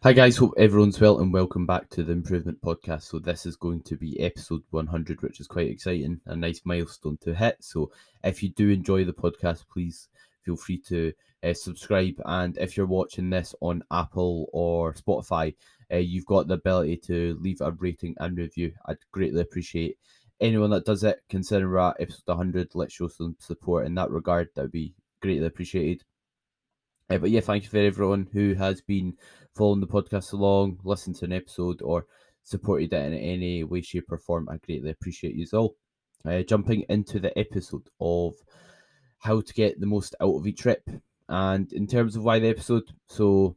Hi guys, hope everyone's well and welcome back to the Improvement Podcast. So this is going to be episode 100, which is quite exciting, a nice milestone to hit. So if you do enjoy the podcast, please feel free to subscribe. And if you're watching this on Apple or Spotify, you've got the ability to leave a rating and review. I'd greatly appreciate anyone that does it. Considering we're at episode 100, let's show some support in that regard. That would be greatly appreciated. But yeah, thank you for everyone who has been following the podcast along, listened to an episode, or supported it in any way, shape, or form. I greatly appreciate you all. Jumping into the episode of how to get the most out of each trip. And in terms of why the episode, so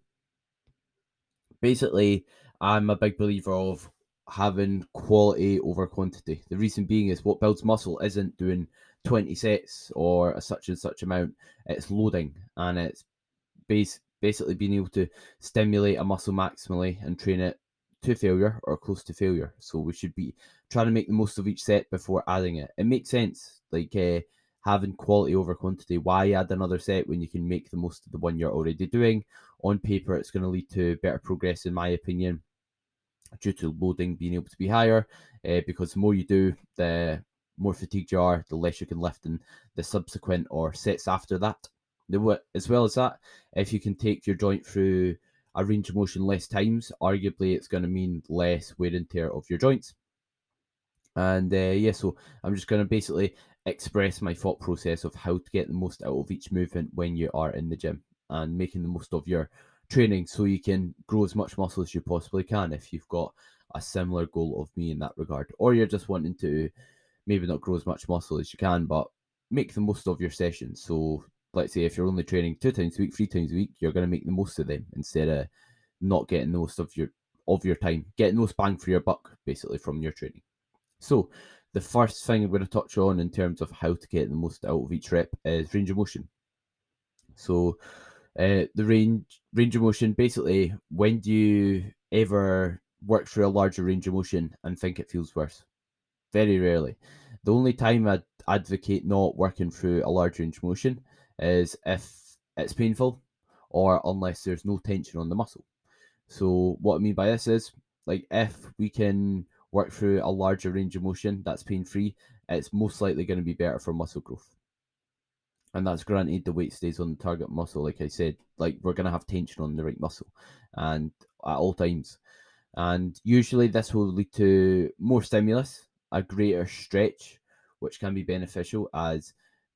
basically, I'm a big believer of having quality over quantity. The reason being is what builds muscle isn't doing 20 sets or a such and such amount, it's loading and it's basically being able to stimulate a muscle maximally and train it to failure or close to failure. So we should be trying to make the most of each set before adding it. It makes sense, like having quality over quantity. Why add another set when you can make the most of the one you're already doing? On paper, it's going to lead to better progress, in my opinion, due to loading being able to be higher. Because the more you do, the more fatigued you are, the less you can lift in the subsequent or sets after that. As well as that, if you can take your joint through a range of motion less times, arguably it's going to mean less wear and tear of your joints. And so I'm just going to basically express my thought process of how to get the most out of each movement when you are in the gym and making the most of your training so you can grow as much muscle as you possibly can if you've got a similar goal of me in that regard, or you're just wanting to maybe not grow as much muscle as you can, but make the most of your sessions. So let's say if you're only training 2 times a week, 3 times a week, you're going to make the most of them instead of not getting the most of your time, getting the most bang for your buck basically from your training. So the first thing I'm going to touch on in terms of how to get the most out of each rep is range of motion. So the range of motion, basically, when do you ever work through a larger range of motion and think it feels worse? Very rarely. The only time I'd advocate not working through a large range of motion is if it's painful or unless there's no tension on the muscle. So what I mean by this is, like, if we can work through a larger range of motion that's pain free, it's most likely going to be better for muscle growth. And that's granted the weight stays on the target muscle. Like I said, like we're going to have tension on the right muscle and at all times. And usually this will lead to more stimulus, a greater stretch, which can be beneficial, as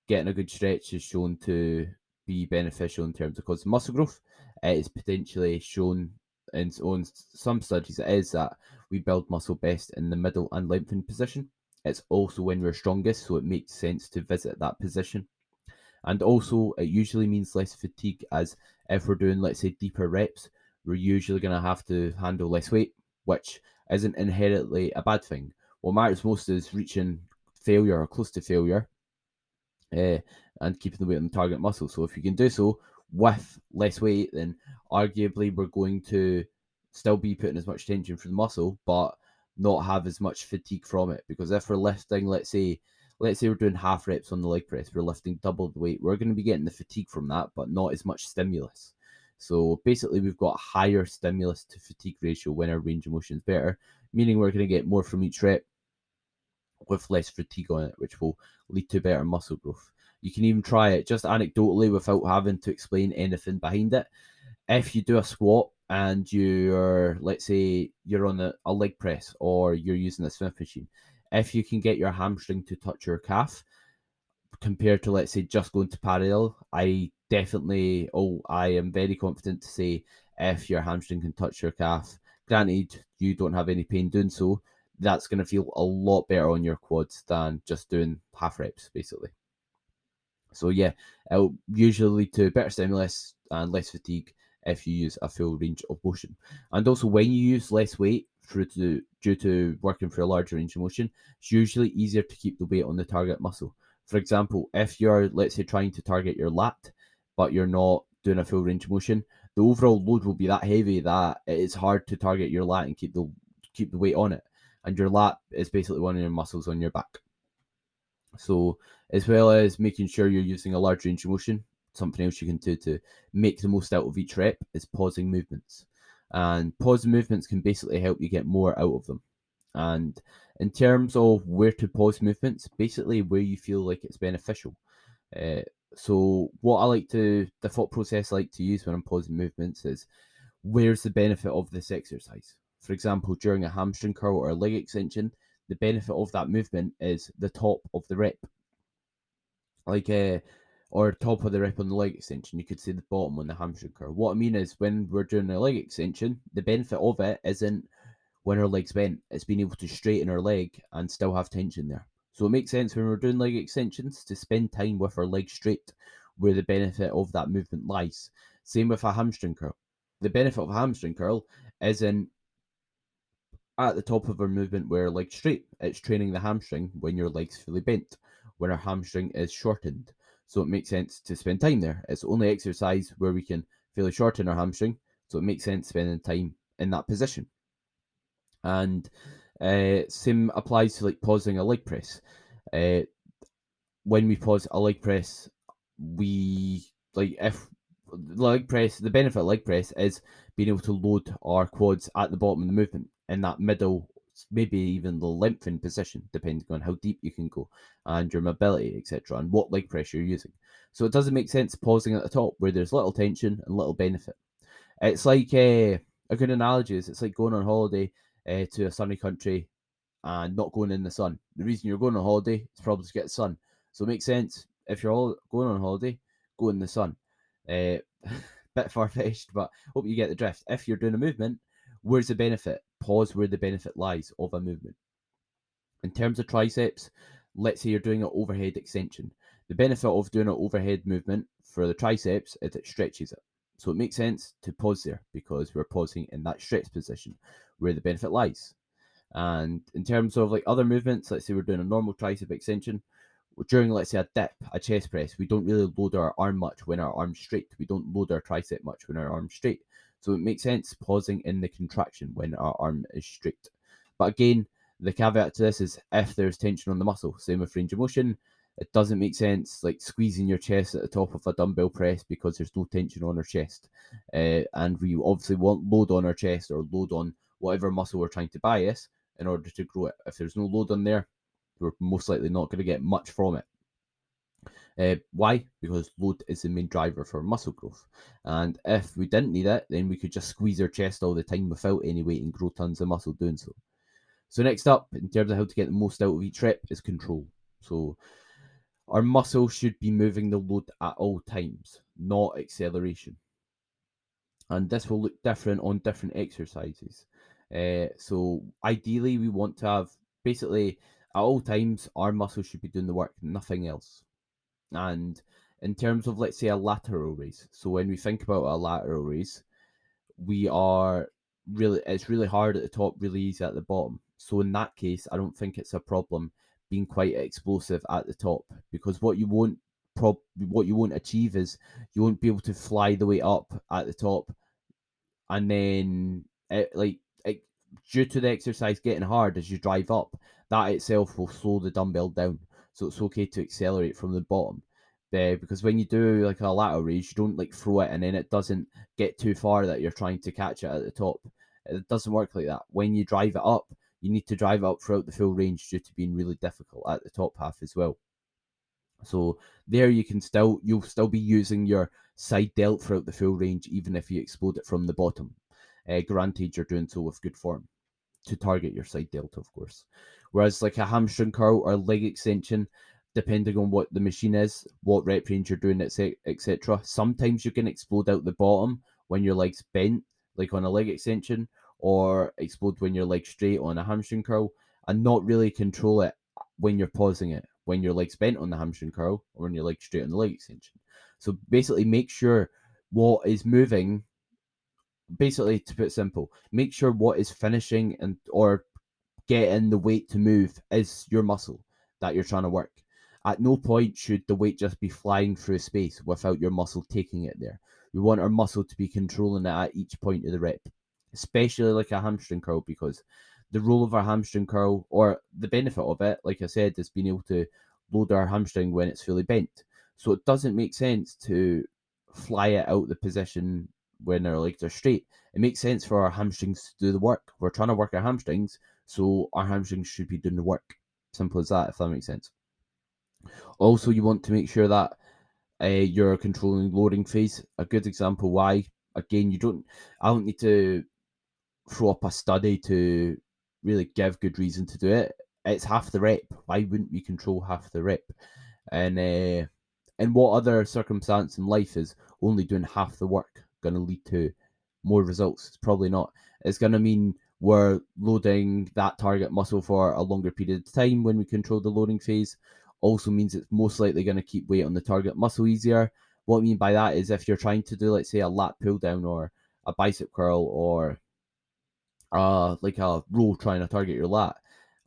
getting a good stretch is shown to be beneficial in terms of causing muscle growth. It is potentially shown on some studies it is that we build muscle best in the middle and lengthened position. It's also when we're strongest, so it makes sense to visit that position. And also, it usually means less fatigue, as if we're doing, let's say, deeper reps, we're usually going to have to handle less weight, which isn't inherently a bad thing. What matters most is reaching failure or close to failure uh, and keeping the weight on the target muscle. So if you can do so with less weight, then arguably we're going to still be putting as much tension through the muscle, but not have as much fatigue from it. Because if we're lifting, let's say we're doing half reps on the leg press, we're lifting double the weight, we're going to be getting the fatigue from that, but not as much stimulus. So basically, we've got a higher stimulus to fatigue ratio when our range of motion is better, meaning we're going to get more from each rep with less fatigue on it, which will lead to better muscle growth. You can even try it just anecdotally without having to explain anything behind it. If you do a squat and you're, let's say, you're on a leg press or you're using a Smith machine, if you can get your hamstring to touch your calf compared to, let's say, just going to parallel, I am very confident to say if your hamstring can touch your calf, granted you don't have any pain doing so, that's going to feel a lot better on your quads than just doing half reps, basically. So yeah, it'll usually lead to better stimulus and less fatigue if you use a full range of motion. And also, when you use less weight due to working for a larger range of motion, it's usually easier to keep the weight on the target muscle. For example, if you're, let's say, trying to target your lat, but you're not doing a full range of motion, the overall load will be that heavy that it is hard to target your lat and keep the weight on it. And your lat is basically one of your muscles on your back. So, as well as making sure you're using a large range of motion, something else you can do to make the most out of each rep is pausing movements. And pause movements can basically help you get more out of them. And in terms of where to pause movements, basically where you feel like it's beneficial. Uh, so what I like to, the thought process I like to use when I'm pausing movements is, where's the benefit of this exercise? For example, during a hamstring curl or a leg extension, the benefit of that movement is the top of the rep, like or top of the rep on the leg extension. You could say the bottom on the hamstring curl. What I mean is, when we're doing a leg extension, the benefit of it isn't when our leg's bent, it's being able to straighten our leg and still have tension there. So it makes sense when we're doing leg extensions to spend time with our leg straight, where the benefit of that movement lies. Same with a hamstring curl. The benefit of a hamstring curl isn't at the top of our movement where leg straight. It's training the hamstring when your leg's fully bent, when our hamstring is shortened. So it makes sense to spend time there. It's the only exercise where we can fully shorten our hamstring. So it makes sense spending time in that position. And same applies to like pausing a leg press. Uh, when we pause a leg press, we like if leg press, the benefit of leg press is being able to load our quads at the bottom of the movement in that middle, maybe even the lengthened position, depending on how deep you can go and your mobility, etc., and what leg press you're using. So it doesn't make sense pausing at the top where there's little tension and little benefit. It's like a good analogy is, it's like going on holiday to a sunny country and not going in the sun. The reason you're going on holiday is probably to get the sun. So it makes sense, if you're all going on holiday, go in the sun. Uh, bit far fetched, but hope you get the drift. If you're doing a movement, where's the benefit? Pause where the benefit lies of a movement. In terms of triceps, let's say you're doing an overhead extension. The benefit of doing an overhead movement for the triceps is it stretches it. So it makes sense to pause there because we're pausing in that stretch position where the benefit lies. And in terms of like other movements, let's say we're doing a normal tricep extension, during let's say a dip, a chest press, we don't really load our arm much when our arm's straight. We don't load our tricep much when our arm's straight. So it makes sense pausing in the contraction when our arm is straight. But again, the caveat to this is if there's tension on the muscle. Same with range of motion. It doesn't make sense like squeezing your chest at the top of a dumbbell press because there's no tension on our chest. And we obviously want load on our chest or load on whatever muscle we're trying to bias in order to grow it. If there's no load on there, we're most likely not going to get much from it. Why? Because load is the main driver for muscle growth. And if we didn't need it, then we could just squeeze our chest all the time without any weight and grow tons of muscle doing so. So next up, in terms of how to get the most out of each rep, is control. So our muscle should be moving the load at all times, not acceleration. And this will look different on different exercises. So ideally, we want to have basically at all times our muscles should be doing the work, nothing else. And in terms of let's say a lateral raise, so when we think about a lateral raise, we are really it's really hard at the top, really easy at the bottom. So in that case, I don't think it's a problem being quite explosive at the top, because what you won't achieve is you won't be able to fly the way up at the top, and then due to the exercise getting hard as you drive up, that itself will slow the dumbbell down. So it's okay to accelerate from the bottom. Because when you do like a lateral raise, you don't like throw it and then it doesn't get too far that you're trying to catch it at the top. It doesn't work like that. When you drive it up, you need to drive it up throughout the full range due to being really difficult at the top half as well. So there you'll still be using your side delt throughout the full range, even if you explode it from the bottom. Granted, you're doing so with good form to target your side delta, of course. Whereas like a hamstring curl or leg extension, depending on what the machine is, what rep range you're doing, etc. Sometimes you can explode out the bottom when your leg's bent, like on a leg extension, or explode when your leg's straight on a hamstring curl, and not really control it when you're pausing it, when your leg's bent on the hamstring curl, or when your leg's straight on the leg extension. So basically, make sure what is moving. Basically, to put it simple, make sure what is finishing and or getting the weight to move is your muscle that you're trying to work. At no point should the weight just be flying through space without your muscle taking it there. We want our muscle to be controlling it at each point of the rep, especially like a hamstring curl, because the role of our hamstring curl, or the benefit of it, like I said, is being able to load our hamstring when it's fully bent. So it doesn't make sense to fly it out the position when our legs are straight. It makes sense for our hamstrings to do the work. We're trying to work our hamstrings, so our hamstrings should be doing the work. Simple as that, if that makes sense. Also, you want to make sure that you're controlling loading phase. A good example why, again, I don't need to throw up a study to really give good reason to do it. It's half the rep. Why wouldn't we control half the rep? And in what other circumstance in life is only doing half the work going to lead to more results? It's probably not. It's going to mean we're loading that target muscle for a longer period of time when we control the loading phase. Also means it's most likely going to keep weight on the target muscle easier. What I mean by that is if you're trying to do, let's say, a lat pull down or a bicep curl or like a row trying to target your lat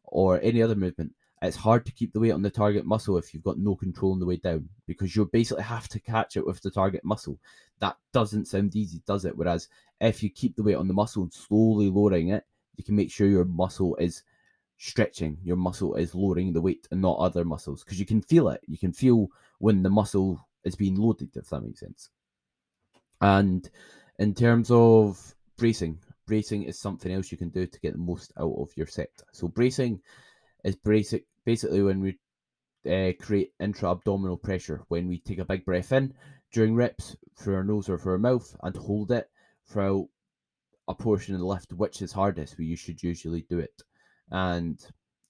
or any other movement, it's hard to keep the weight on the target muscle if you've got no control on the way down, because you basically have to catch it with the target muscle. That doesn't sound easy, does it? Whereas if you keep the weight on the muscle and slowly lowering it, you can make sure your muscle is stretching, your muscle is lowering the weight and not other muscles, because you can feel it. You can feel when the muscle is being loaded, if that makes sense. And in terms of bracing is something else you can do to get the most out of your set. So bracing is basically when we create intra-abdominal pressure, when we take a big breath in during reps through our nose or through our mouth and hold it throughout a portion of the lift, which is hardest, you should usually do it. And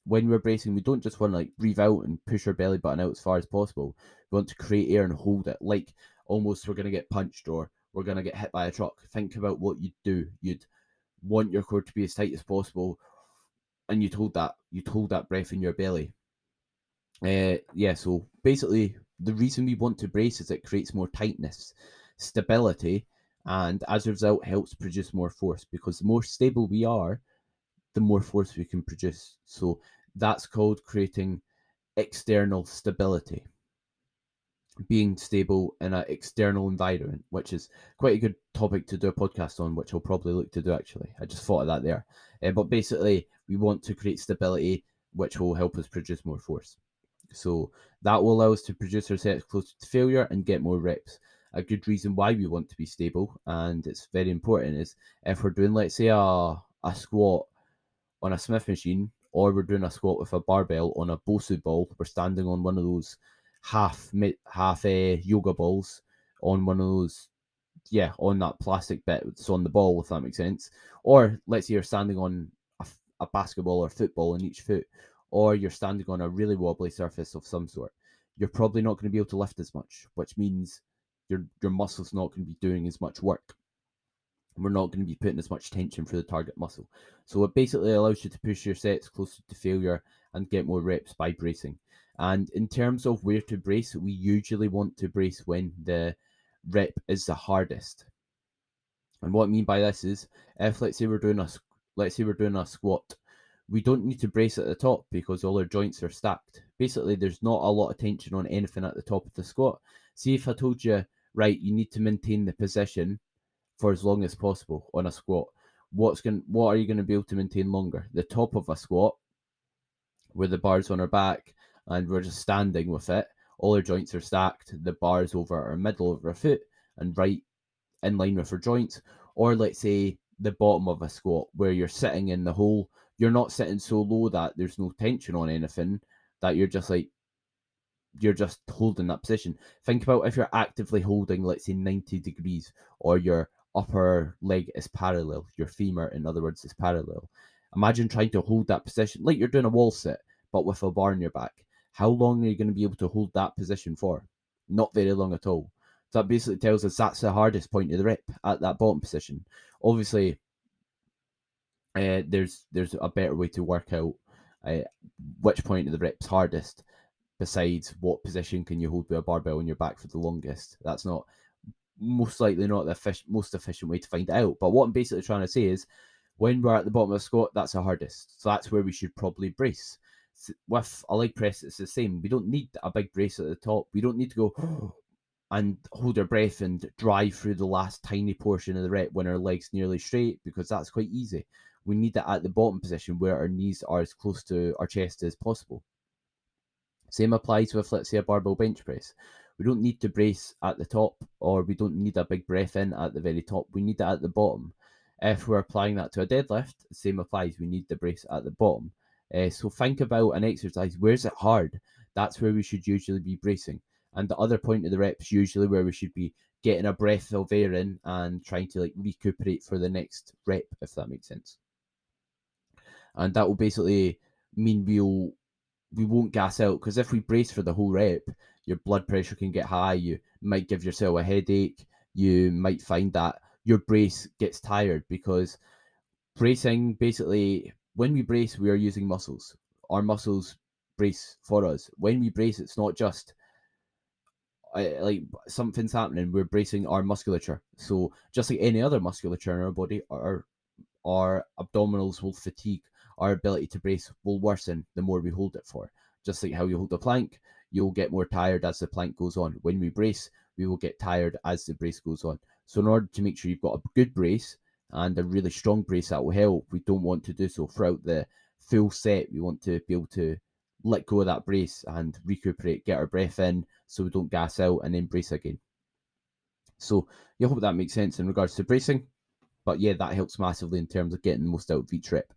when we're bracing, we don't just want to like breathe out and push our belly button out as far as possible. We want to create air and hold it, like almost we're going to get punched or we're going to get hit by a truck. Think about what you'd do. You'd want your core to be as tight as possible, and you'd hold that breath in your belly. So basically, the reason we want to brace is it creates more tightness, stability, and as a result, helps produce more force, because the more stable we are, the more force we can produce. So that's called creating external stability, being stable in an external environment, which is quite a good topic to do a podcast on, which I'll probably look to do actually. I just thought of that there. But basically, we want to create stability, which will help us produce more force. So that will allow us to produce our sets closer to failure and get more reps. A good reason why we want to be stable, and it's very important, is if we're doing, let's say, a squat on a Smith machine, or we're doing a squat with a barbell on a Bosu ball, we're standing on one of those half yoga balls on one of those, on that plastic bit that's on the ball, if that makes sense. Or let's say you're standing on a basketball or football on each foot, or you're standing on a really wobbly surface of some sort. You're probably not going to be able to lift as much, which means your muscle's not going to be doing as much work. We're not going to be putting as much tension through the target muscle. So it basically allows you to push your sets closer to failure and get more reps by bracing. And in terms of where to brace, we usually want to brace when the rep is the hardest. And what I mean by this is, if let's say we're doing a squat, we don't need to brace at the top because all our joints are stacked. Basically, there's not a lot of tension on anything at the top of the squat. See, if I told you, right, you need to maintain the position for as long as possible on a squat, what are you going to be able to maintain longer? The top of a squat, where the bar's on our back and we're just standing with it, all our joints are stacked, the bar's over our middle of our foot and right in line with our joints. Or let's say the bottom of a squat, where you're sitting in the hole, you're not sitting so low that there's no tension on anything, that you're just holding that position. Think about if you're actively holding, let's say, 90 degrees, or your upper leg is parallel, your femur, in other words, is parallel. Imagine trying to hold that position like you're doing a wall sit, but with a bar on your back. How long are you going to be able to hold that position for? Not very long at all. So that basically tells us that's the hardest point of the rep, at that bottom position. Obviously, there's a better way to work out which point of the rep's hardest, besides what position can you hold with a barbell on your back for the longest. That's not most likely not the most efficient way to find it out. But what I'm basically trying to say is, when we're at the bottom of the squat, that's the hardest. So that's where we should probably brace. With a leg press, it's the same. We don't need a big brace at the top. We don't need to go and hold our breath and drive through the last tiny portion of the rep when our leg's nearly straight, because that's quite easy. We need that at the bottom position, where our knees are as close to our chest as possible. Same applies with, let's say, a barbell bench press. We don't need to brace at the top, or we don't need a big breath in at the very top. We need it at the bottom. If we're applying that to a deadlift, the same applies. We need the brace at the bottom. So think about an exercise. Where's it hard? That's where we should usually be bracing. And the other point of the reps usually where we should be getting a breath of air in and trying to like recuperate for the next rep, if that makes sense. And that will basically mean we won't gas out, because if we brace for the whole rep, your blood pressure can get high. You might give yourself a headache. You might find that your brace gets tired, because bracing, basically, when we brace, we are using muscles. Our muscles brace for us. When we brace, it's not just like something's happening. We're bracing our musculature. So just like any other musculature in our body, our abdominals will fatigue. Our ability to brace will worsen the more we hold it for. Just like how you hold a plank, you'll get more tired as the plank goes on. When we brace, we will get tired as the brace goes on. So in order to make sure you've got a good brace and a really strong brace that will help, we don't want to do so throughout the full set. We want to be able to let go of that brace and recuperate, get our breath in so we don't gas out, and then brace again. So I hope that makes sense in regards to bracing. But yeah, that helps massively in terms of getting the most out of each rep.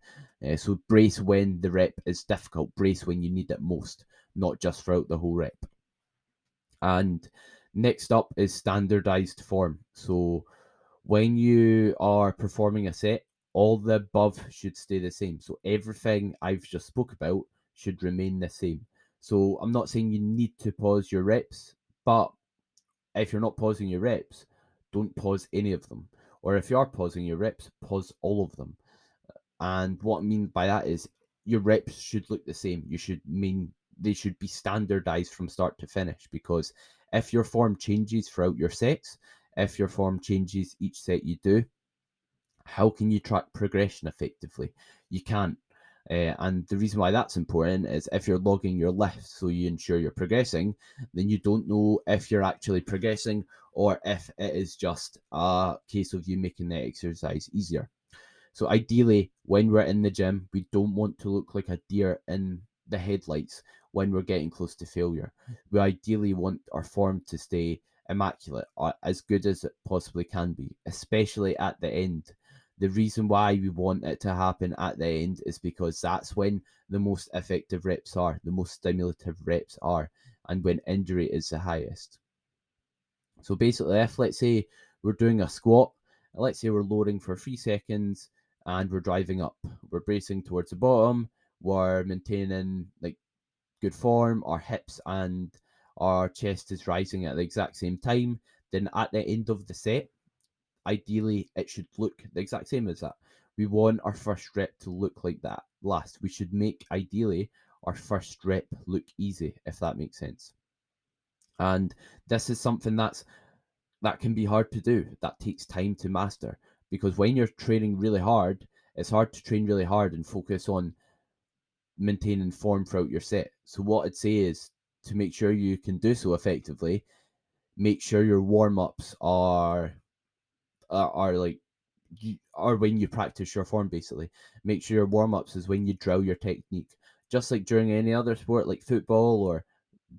So brace when the rep is difficult, brace when you need it most, not just throughout the whole rep. And next up is standardized form. So when you are performing a set, all the above should stay the same. So everything I've just spoke about should remain the same. So I'm not saying you need to pause your reps, but if you're not pausing your reps, don't pause any of them. Or if you are pausing your reps, pause all of them. And what I mean by that is your reps should look the same. They should be standardized from start to finish, because if your form changes throughout your sets, if your form changes each set you do, how can you track progression effectively? You can't. And the reason why that's important is if you're logging your lifts so you ensure you're progressing, then you don't know if you're actually progressing or if it is just a case of you making the exercise easier. So ideally, when we're in the gym, we don't want to look like a deer in the headlights when we're getting close to failure. We ideally want our form to stay immaculate, or as good as it possibly can be, especially at the end. The reason why we want it to happen at the end is because that's when the most effective reps are, the most stimulative reps are, and when injury is the highest. So basically, if let's say we're doing a squat, let's say we're loading for 3 seconds and we're driving up, we're bracing towards the bottom, we're maintaining like good form, our hips and our chest is rising at the exact same time, then at the end of the set, ideally it should look the exact same as that. We want our first rep to look like that last. We should make ideally our first rep look easy, if that makes sense. And this is something that can be hard to do. That takes time to master, because when you're training really hard, it's hard to train really hard and focus on maintaining form throughout your set. So what I'd say is, to make sure you can do so effectively, make sure your warm-ups are like are when you practice your form. Basically, make sure your warm-ups is when you drill your technique, just like during any other sport like football or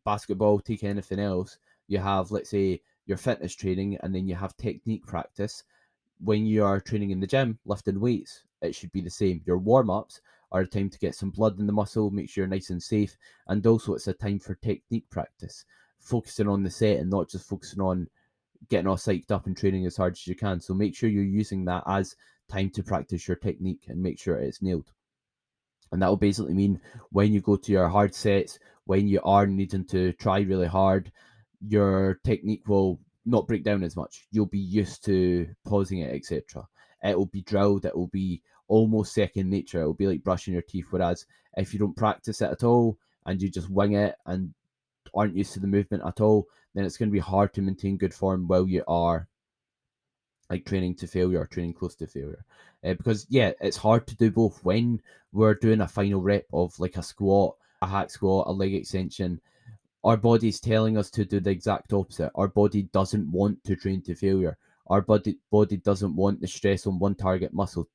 basketball. Take anything else, you have, let's say, your fitness training, and then you have technique practice. When you are training in the gym lifting weights, it should be the same. Your warm-ups are a time to get some blood in the muscle, make sure you're nice and safe, and also it's a time for technique practice, focusing on the set and not just focusing on getting all psyched up and training as hard as you can. So make sure you're using that as time to practice your technique and make sure it's nailed. And that will basically mean when you go to your hard sets, when you are needing to try really hard, your technique will not break down as much. You'll be used to pausing it, etc. It will be drilled. It will be almost second nature. It will be like brushing your teeth. Whereas if you don't practice it at all and you just wing it and aren't used to the movement at all, then it's going to be hard to maintain good form while you are like training to failure or training close to failure. Because yeah, it's hard to do both. When we're doing a final rep of like a squat, a hack squat, a leg extension, our body's telling us to do the exact opposite. Our body doesn't want to train to failure. Our body doesn't want the stress on one target muscle.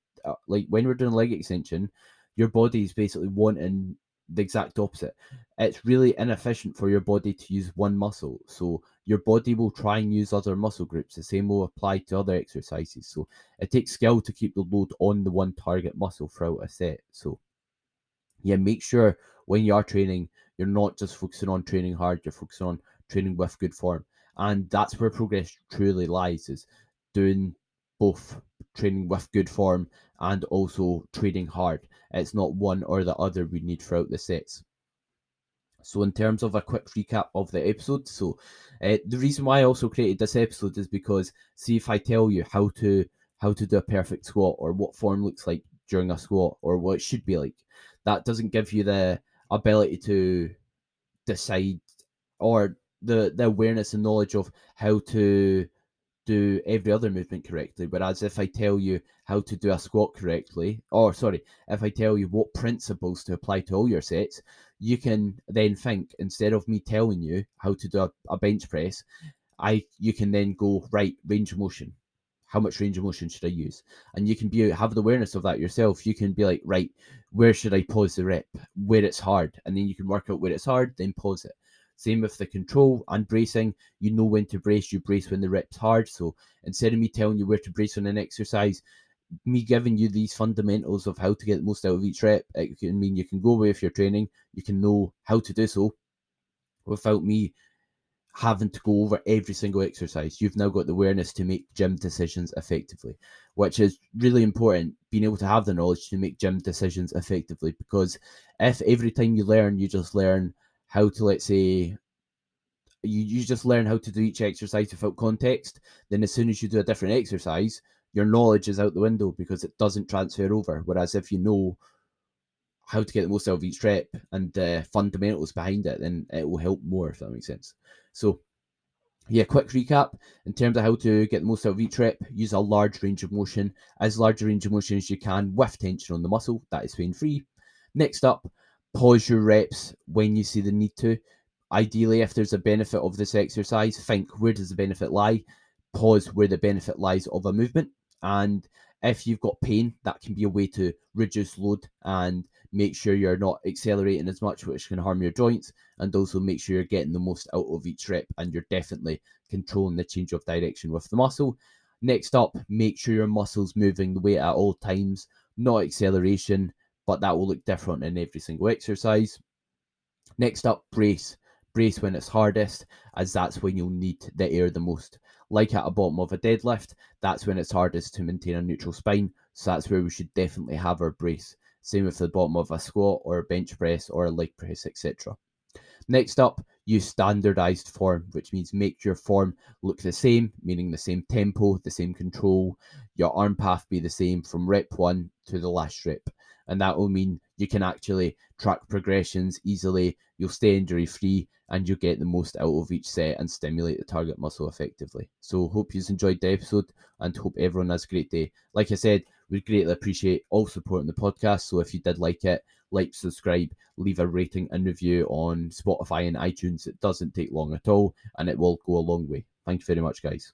Like when we're doing leg extension, your body is basically wanting the exact opposite. It's really inefficient for your body to use one muscle. So your body will try and use other muscle groups. The same will apply to other exercises. So it takes skill to keep the load on the one target muscle throughout a set. So yeah, make sure when you are training, you're not just focusing on training hard, you're focusing on training with good form. And that's where progress truly lies, is doing both training with good form and also training hard. It's not one or the other we need throughout the sets. So in terms of a quick recap of the episode, so the reason why I also created this episode is because, see, if I tell you how to do a perfect squat, or what form looks like during a squat, or what it should be like, that doesn't give you the ability to decide, or the awareness and knowledge of how to do every other movement correctly. Whereas if I tell you how to do a squat correctly, or sorry, if I tell you what principles to apply to all your sets, you can then think, instead of me telling you how to do a bench press, you can then go, right, range of motion. How much range of motion should I use? And you can have the awareness of that yourself. You can be like, right, where should I pause the rep? Where it's hard. And then you can work out where it's hard, then pause it. Same with the control and bracing. You know when to brace. You brace when the rep's hard. So instead of me telling you where to brace on an exercise, me giving you these fundamentals of how to get the most out of each rep, it can mean you can go away if you're training. You can know how to do so without me having to go over every single exercise. You've now got the awareness to make gym decisions effectively, which is really important, being able to have the knowledge to make gym decisions effectively. Because if every time you learn, you just learn how to, let's say, you just learn how to do each exercise without context, then as soon as you do a different exercise, your knowledge is out the window because it doesn't transfer over. Whereas if you know how to get the most out of each rep and the fundamentals behind it, then it will help more, if that makes sense. So yeah, quick recap in terms of how to get the most out of each rep. Use a large range of motion, as large a range of motion as you can with tension on the muscle. That is pain free. Next up, pause your reps when you see the need to. Ideally, if there's a benefit of this exercise, think, where does the benefit lie? Pause where the benefit lies of a movement. And if you've got pain, that can be a way to reduce load and make sure you're not accelerating as much, which can harm your joints, and also make sure you're getting the most out of each rep and you're definitely controlling the change of direction with the muscle. Next up, make sure your muscle's moving the weight at all times, not acceleration, but that will look different in every single exercise. Next up, brace. Brace when it's hardest, as that's when you'll need the air the most. Like at the bottom of a deadlift, that's when it's hardest to maintain a neutral spine, so that's where we should definitely have our brace. Same with the bottom of a squat or a bench press or a leg press, etc. Next up, use standardized form, which means make your form look the same, meaning the same tempo, the same control, your arm path be the same from rep 1 to the last rep. And that will mean you can actually track progressions easily, you'll stay injury free, and you'll get the most out of each set and stimulate the target muscle effectively. So hope you've enjoyed the episode and hope everyone has a great day. Like I said, we'd greatly appreciate all support on the podcast. So if you did like it, like, subscribe, leave a rating and review on Spotify and iTunes. It doesn't take long at all, and it will go a long way. Thank you very much, guys.